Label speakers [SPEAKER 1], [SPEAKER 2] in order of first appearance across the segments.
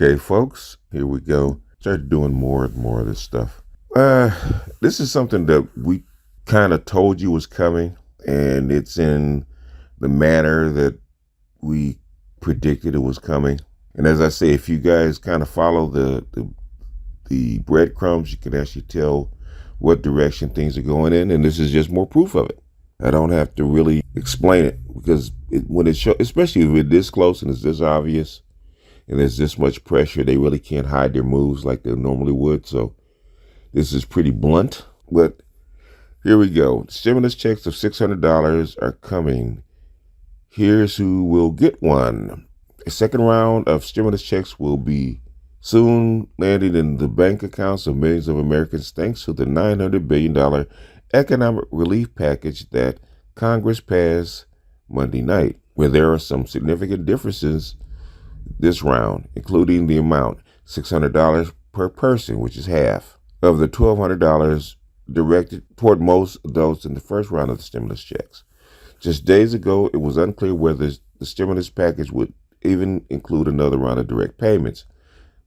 [SPEAKER 1] Okay, folks, here we go. Start doing more and more of this stuff. This is something that we kind of told you was coming, and it's in the manner that we predicted it was coming. And as I say, if you guys kind of follow the breadcrumbs, you can actually tell what direction things are going in, and this is just more proof of it. I don't have to really explain it because when it shows, especially if it's this close and it's this obvious, and there's this much pressure, they really can't hide their moves like they normally would. So this is pretty blunt, but here we go. Stimulus checks of $600 are coming. Here's who will get one. A second round of stimulus checks will be soon landing in the bank accounts of millions of Americans thanks to the $900 billion economic relief package that Congress passed Monday night, where there are some significant differences this round, including the amount, $600 per person, which is half of the $1,200 directed toward most adults in the first round of the stimulus checks. Just days ago, it was unclear whether the stimulus package would even include another round of direct payments,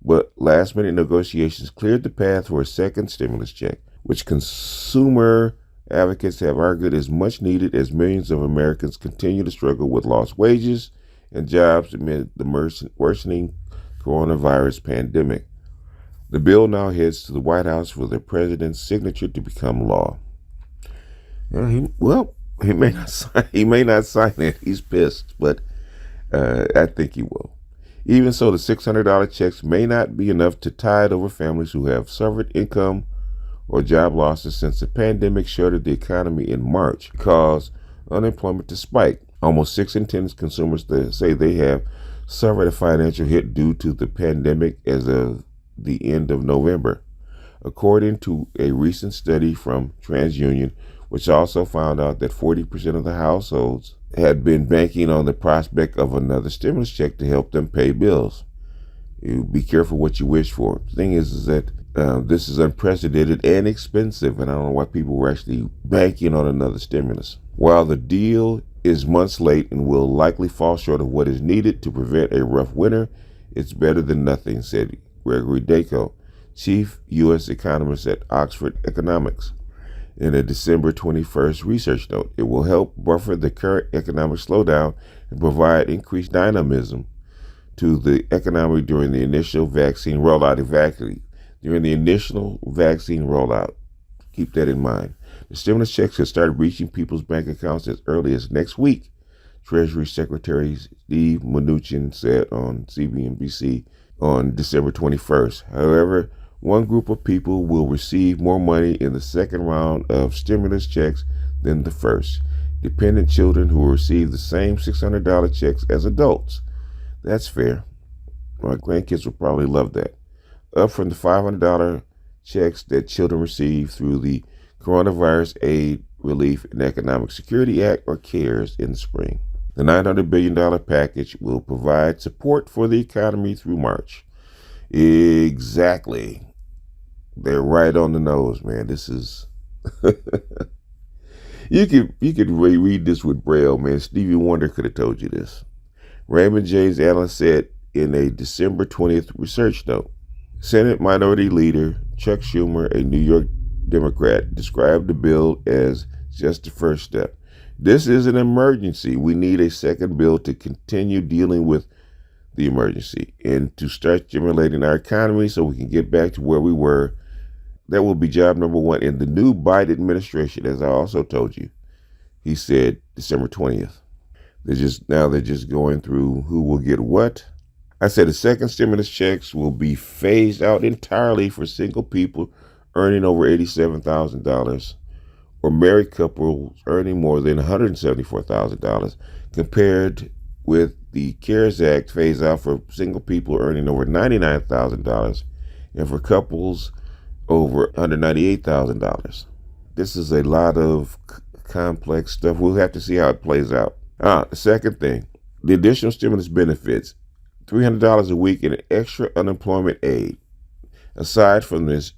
[SPEAKER 1] but last-minute negotiations cleared the path for a second stimulus check, which consumer advocates have argued is much needed as millions of Americans continue to struggle with lost wages and jobs amid the worsening coronavirus pandemic. The bill now heads to the White House for the president's signature to become law. He may not sign it. He's pissed, but I think he will. Even so, the $600 checks may not be enough to tide over families who have suffered income or job losses since the pandemic shuttered the economy in March, caused unemployment to spike. Almost 6 in 10 consumers say they have suffered a financial hit due to the pandemic as of the end of November, according to a recent study from TransUnion, which also found out that 40% of the households had been banking on the prospect of another stimulus check to help them pay bills. You be careful what you wish for. The thing is that this is unprecedented and expensive, and I don't know why people were actually banking on another stimulus. While the deal is months late and will likely fall short of what is needed to prevent a rough winter, it's better than nothing, said Gregory Dacko, chief U.S. economist at Oxford Economics, in a December 21st research note. It will help buffer the current economic slowdown and provide increased dynamism to the economy during the initial vaccine rollout. Keep that in mind. The stimulus checks could start reaching people's bank accounts as early as next week, Treasury Secretary Steve Mnuchin said on CNBC on December 21st. However, one group of people will receive more money in the second round of stimulus checks than the first. Dependent children who will receive the same $600 checks as adults. That's fair. My grandkids will probably love that. Up from the $500 checks that children receive through the Coronavirus Aid, Relief, and Economic Security Act, or CARES, in the spring. The $900 billion package will provide support for the economy through March. Exactly. They're right on the nose, man. This is... You could read this with Braille, man. Stevie Wonder could have told you this. Raymond James analyst said in a December 20th research note. Senate Minority Leader Chuck Schumer, a New York Democrat, described the bill as just the first step. This is an emergency. We need a second bill to continue dealing with the emergency and to start stimulating our economy so we can get back to where we were. That will be job number one in the new Biden administration, as I also told you. He said December 20th. They're just going through who will get what. I said the second stimulus checks will be phased out entirely for single people earning over $87,000 or married couples earning more than $174,000, compared with the CARES Act phase out for single people earning over $99,000 and for couples over $198,000. This is a lot of complex stuff. We'll have to see how it plays out. The second thing, the additional stimulus benefits, $300 a week in extra unemployment aid. Aside from this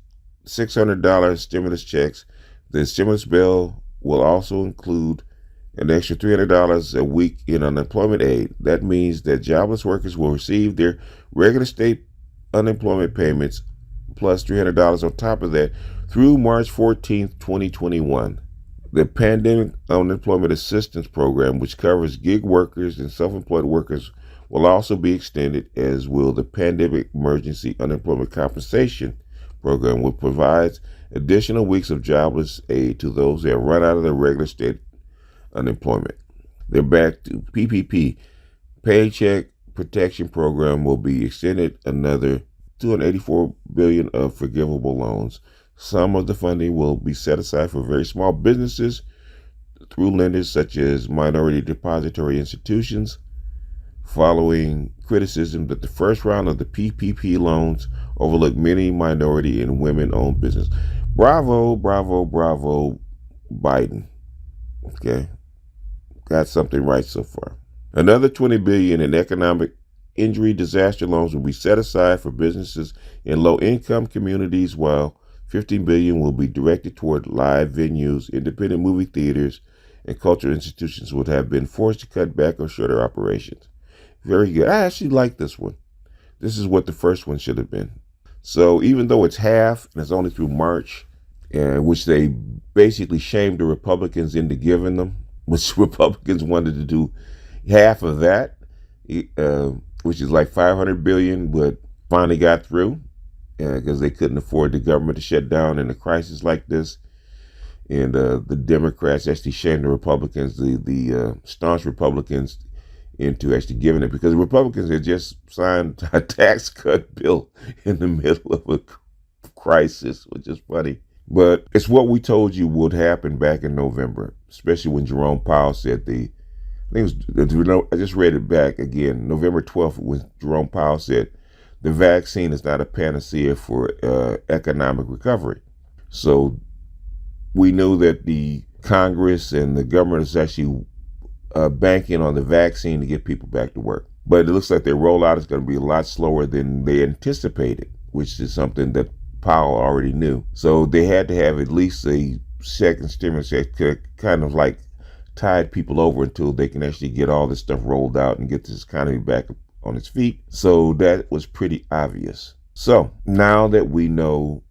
[SPEAKER 1] $600 stimulus checks, the stimulus bill will also include an extra $300 a week in unemployment aid. That means that jobless workers will receive their regular state unemployment payments plus $300 on top of that through March 14th, 2021. The Pandemic Unemployment Assistance Program, which covers gig workers and self-employed workers, will also be extended, as will the Pandemic Emergency Unemployment Compensation Program, which provides additional weeks of jobless aid to those who have run out of their regular state unemployment. They're back to PPP. Paycheck Protection Program will be extended another $284 billion of forgivable loans. Some of the funding will be set aside for very small businesses through lenders such as minority depository institutions, following criticism that the first round of the PPP loans overlooked many minority and women-owned businesses. Bravo, bravo, bravo, Biden. Okay, got something right so far. Another $20 billion in economic injury disaster loans will be set aside for businesses in low-income communities, while $15 billion will be directed toward live venues. Independent movie theaters and cultural institutions would have been forced to cut back or shutter operations. Very good. I actually like this one. This is what the first one should have been. So even though it's half and it's only through March, which they basically shamed the Republicans into giving them, which Republicans wanted to do half of that, which is like $500 billion, but finally got through because they couldn't afford the government to shut down in a crisis like this. And the Democrats actually shamed the Republicans, the staunch Republicans, into actually giving it, because the Republicans had just signed a tax cut bill in the middle of a crisis, which is funny. But it's what we told you would happen back in November, especially when Jerome Powell said I just read it back again, November 12th, when Jerome Powell said the vaccine is not a panacea for economic recovery. So we know that the Congress and the government is actually banking on the vaccine to get people back to work. But it looks like their rollout is going to be a lot slower than they anticipated, which is something that Powell already knew. So they had to have at least a second stimulus that could kind of like tide people over until they can actually get all this stuff rolled out and get this economy back on its feet. So that was pretty obvious. So now that we know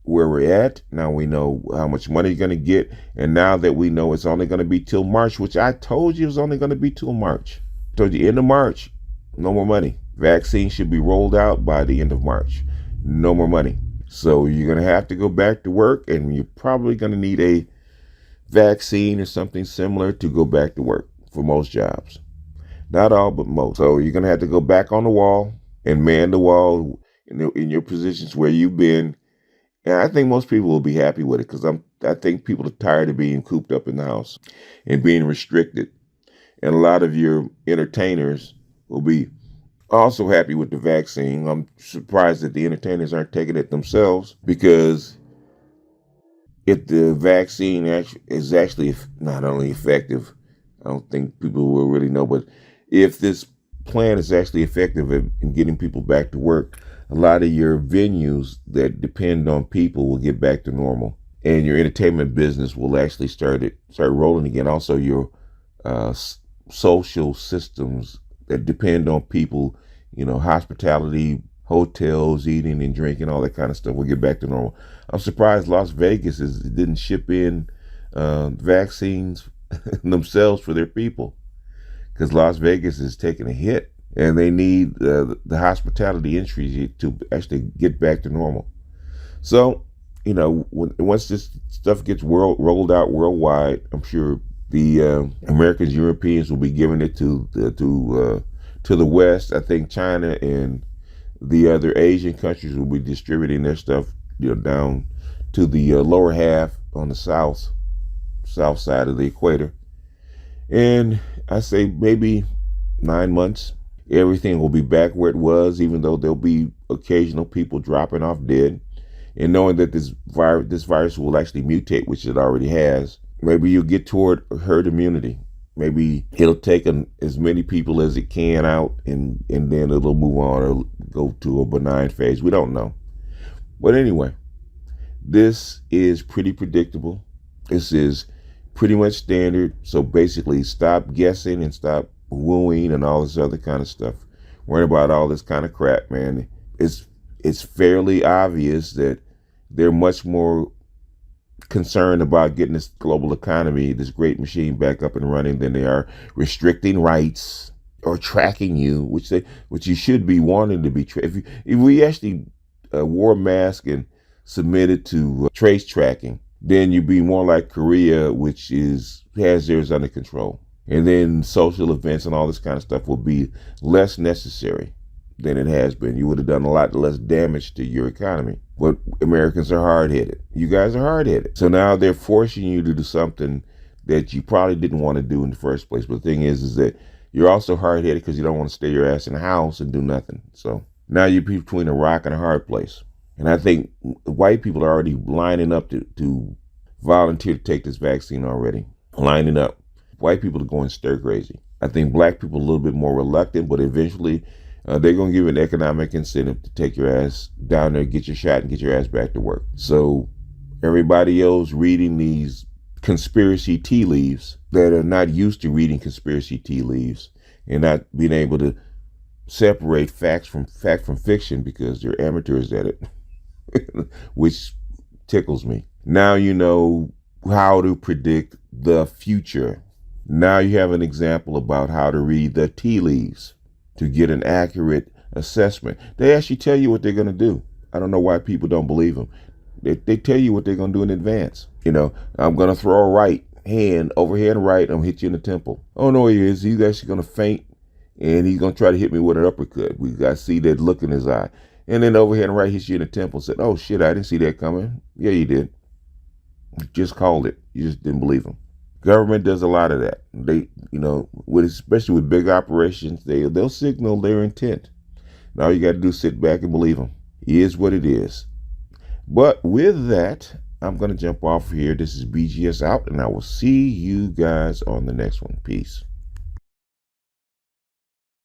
[SPEAKER 1] where we're at, now we know how much money you're going to get, and now that we know it's only going to be till March, which I told you it was only going to be till March. I told you end of March, no more money. Vaccine should be rolled out by the end of March. No more money. So you're going to have to go back to work, and you're probably going to need a vaccine or something similar to go back to work for most jobs. Not all, but most. So you're going to have to go back on the wall and man the wall in your positions where you've been. And I think most people will be happy with it, because I think people are tired of being cooped up in the house and being restricted. And a lot of your entertainers will be also happy with the vaccine. I'm surprised that the entertainers aren't taking it themselves, because if the vaccine is actually not only effective, I don't think people will really know, but if this plan is actually effective in getting people back to work, a lot of your venues that depend on people will get back to normal, and your entertainment business will actually start rolling again. Also, your social systems that depend on people, hospitality, hotels, eating and drinking, all that kind of stuff will get back to normal. I'm surprised Las Vegas didn't ship in vaccines themselves for their people, because Las Vegas is taking a hit. And they need the hospitality industry to actually get back to normal. So, once this stuff gets rolled out worldwide, I'm sure the Americans, Europeans will be giving it to the West. I think China and the other Asian countries will be distributing their stuff, down to the lower half on the south side of the equator. And I say maybe 9 months. Everything will be back where it was, even though there'll be occasional people dropping off dead. And knowing that this virus will actually mutate, which it already has, maybe you'll get toward herd immunity. Maybe it'll take as many people as it can out, and then it'll move on or go to a benign phase. We don't know. But anyway, this is pretty predictable. This is pretty much standard. So basically, stop guessing and stop wooing and all this other kind of stuff. Worrying about all this kind of crap, man. It's it's fairly obvious that they're much more concerned about getting this global economy, this great machine, back up and running than they are restricting rights or tracking you, which you should be wanting to be. If we actually wore a mask and submitted to trace tracking, then you'd be more like Korea, which has theirs under control. And then social events and all this kind of stuff will be less necessary than it has been. You would have done a lot less damage to your economy. But Americans are hard-headed. You guys are hard-headed. So now they're forcing you to do something that you probably didn't want to do in the first place. But the thing is that you're also hard-headed because you don't want to stay your ass in the house and do nothing. So now you're between a rock and a hard place. And I think white people are already lining up to volunteer to take this vaccine already. Lining up. White people are going stir crazy. I think black people are a little bit more reluctant, but eventually they're going to give an economic incentive to take your ass down there, get your shot, and get your ass back to work. So everybody else reading these conspiracy tea leaves that are not used to reading conspiracy tea leaves and not being able to separate fact from fiction because they're amateurs at it, which tickles me. Now you know how to predict the future. Now you have an example about how to read the tea leaves to get an accurate assessment. They actually tell you what they're going to do. I don't know why people don't believe them. They tell you what they're going to do in advance. You know, I'm going to throw a right hand, overhand right, I'm going to hit you in the temple. Oh, no, he is. He's actually going to faint, and he's going to try to hit me with an uppercut. We got to see that look in his eye. And then overhand right hits you in the temple. Said, oh, shit, I didn't see that coming. Yeah, you did. You just called it. You just didn't believe him. Government does a lot of that. They, especially with big operations, they'll signal their intent. Now you got to do is sit back and believe them. It is what it is. But with that, I'm going to jump off here. This is BGS out, and I will see you guys on the next one. Peace.